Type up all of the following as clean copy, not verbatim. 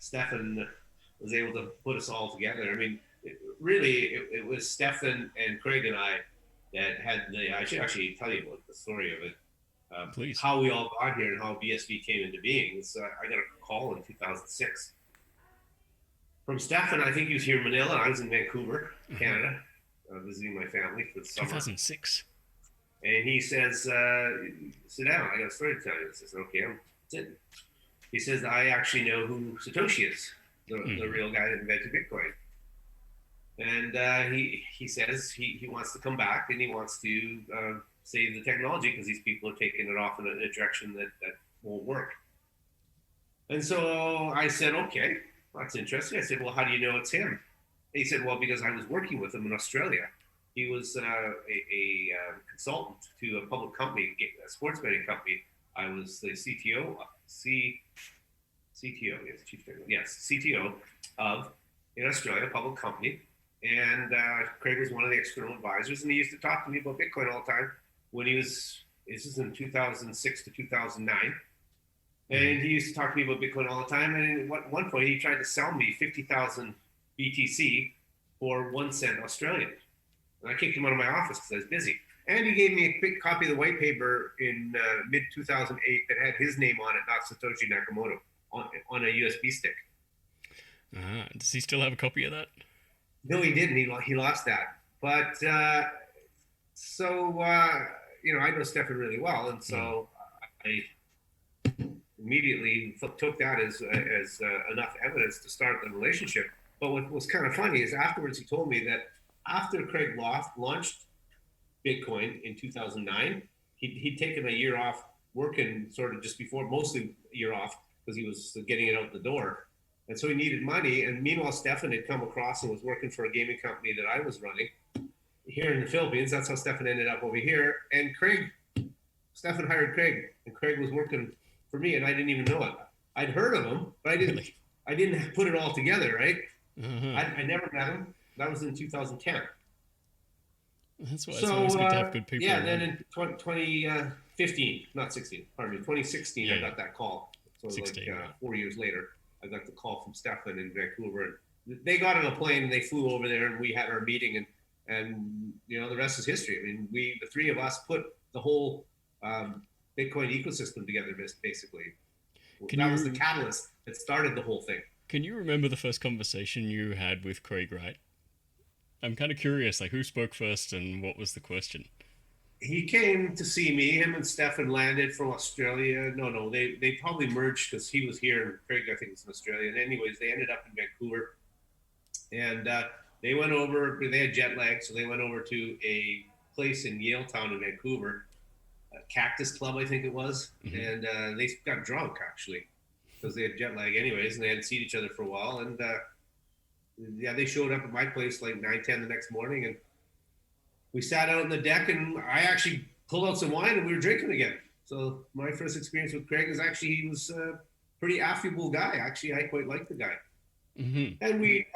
Stefan was able to put us all together. I mean, it was Stefan and Craig and I that had the. I should actually tell you about the story of it, Please. how we all got here and how BSV came into being. So I got a call in 2006 from Stefan. I think he was here in Manila. I was in Vancouver, Canada, visiting my family for the summer. 2006. And he says, sit down, I got a story to tell you. I says, okay, I'm sitting. He says, I actually know who Satoshi is, the real guy that invented Bitcoin. And he says he wants to come back and he wants to save the technology because these people are taking it off in a direction that won't work. And so I said, okay, that's interesting. I said, well, how do you know it's him? He said, well, because I was working with him in Australia. He was a consultant to a public company, a sports betting company. I was the CTO, yes, Chief Technology, yes, CTO of in Australia, a public company. And Craig was one of the external advisors, and he used to talk to me about Bitcoin all the time when he was, this is in 2006 to 2009. And he used to talk to me about Bitcoin all the time. And at one point, he tried to sell me 50,000 BTC for 1 cent Australian. And I kicked him out of my office because I was busy. And he gave me a quick copy of the white paper in mid 2008 that had his name on it, not Satoshi Nakamoto, on a USB stick. Does he still have a copy of that? No, he didn't. He lost that. But I know Stefan really well, and so I immediately took that as enough evidence to start the relationship. But what was kind of funny is afterwards he told me that after Craig launched Bitcoin in 2009, he'd taken a year off working sort of just before, mostly a year off because he was getting it out the door. And so he needed money. And meanwhile, Stefan had come across and was working for a gaming company that I was running here in the Philippines. That's how Stefan ended up over here. And Stefan hired Craig, and Craig was working for me, and I didn't even know it. I'd heard of him, but I didn't put it all together, right? I never met him. That was in 2010. That's why it's always good to have good people. Yeah, then in 2015, not 16, pardon me, 2016, I got that call. So 16, 4 years later, I got the call from Stefan in Vancouver. They got on a plane and they flew over there, and we had our meeting, and the rest is history. I mean, the three of us put the whole Bitcoin ecosystem together, basically. That was the catalyst that started the whole thing. Can you remember the first conversation you had with Craig Wright? I'm kind of curious, like who spoke first and what was the question? He came to see me. Him and Stefan landed from Australia. No, they probably merged because he was here and Craig, I think, was in Australia. And anyways, they ended up in Vancouver. And they went over, they had jet lag, so they went over to a place in Yaletown in Vancouver, Cactus Club, I think it was. And they got drunk, actually, because they had jet lag anyways, and they hadn't seen each other for a while. And they showed up at my place like 9:10 the next morning, and we sat out on the deck, and I actually pulled out some wine, and we were drinking again. So my first experience with Craig is actually he was a pretty affable guy. Actually, I quite liked the guy. And we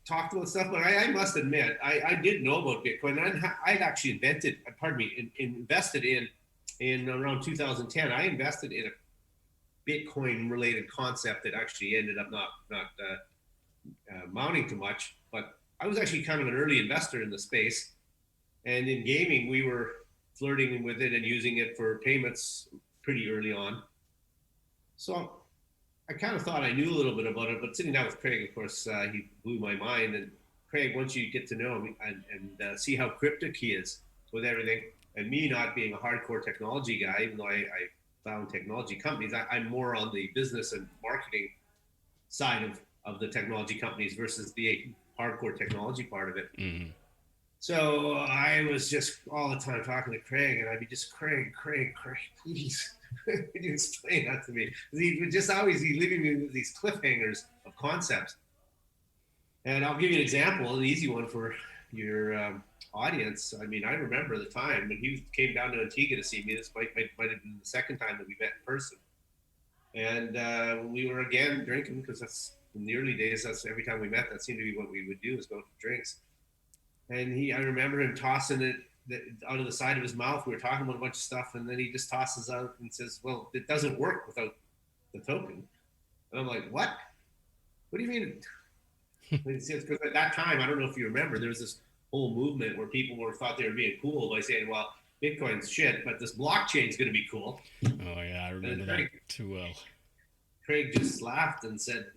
talked about stuff, but I must admit, I did know about Bitcoin. I'd actually invested in around 2010. I invested in a Bitcoin-related concept that actually ended up not mounting to much, but I was actually kind of an early investor in the space. And in gaming, we were flirting with it and using it for payments pretty early on. So I kind of thought I knew a little bit about it, but sitting down with Craig, of course, he blew my mind. And Craig, once you get to know him and see how cryptic he is with everything, and me not being a hardcore technology guy, even though I found technology companies, I'm more on the business and marketing side of the technology companies versus the hardcore technology part of it. So I was just all the time talking to Craig, and I'd be just, Craig, please, can you explain that to me? He would just always be leaving me with these cliffhangers of concepts. And I'll give you an example, an easy one for your audience. I mean, I remember the time when he came down to Antigua to see me. This might have been the second time that we met in person. And we were again drinking because that's in the early days. That's every time we met. That seemed to be what we would do, is go for drinks. And I remember him tossing it out of the side of his mouth. We were talking about a bunch of stuff, and then he just tosses out and says, "Well, it doesn't work without the token." And I'm like, "What?" What do you mean? Because at that time, I don't know if you remember, there was this whole movement where people thought they were being cool by saying, "Well, Bitcoin's shit, but this blockchain's going to be cool." Oh yeah, I remember that too well. Craig just laughed and said,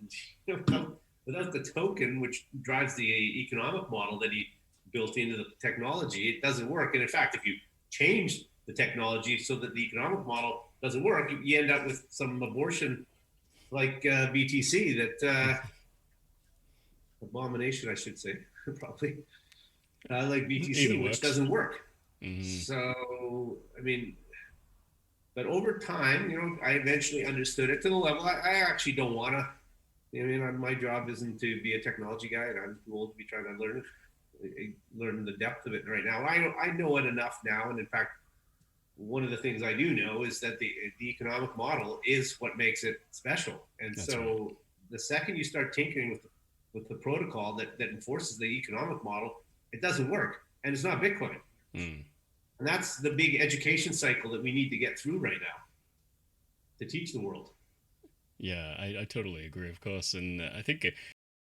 without the token, which drives the economic model that he built into the technology, it doesn't work. And in fact, if you change the technology so that the economic model doesn't work, you end up with some abortion like BTC, that abomination, I should say, probably, like BTC, which doesn't work. So, I mean, but over time, I eventually understood it to the level I actually don't want to. I mean, my job isn't to be a technology guy, and I'm too old to be trying to learn the depth of it right now. I know it enough now, and in fact, one of the things I do know is that the economic model is what makes it special. And that's so right. The second you start tinkering with the protocol that enforces the economic model, it doesn't work, and it's not Bitcoin. And that's the big education cycle that we need to get through right now to teach the world. Yeah, I totally agree, of course. And I think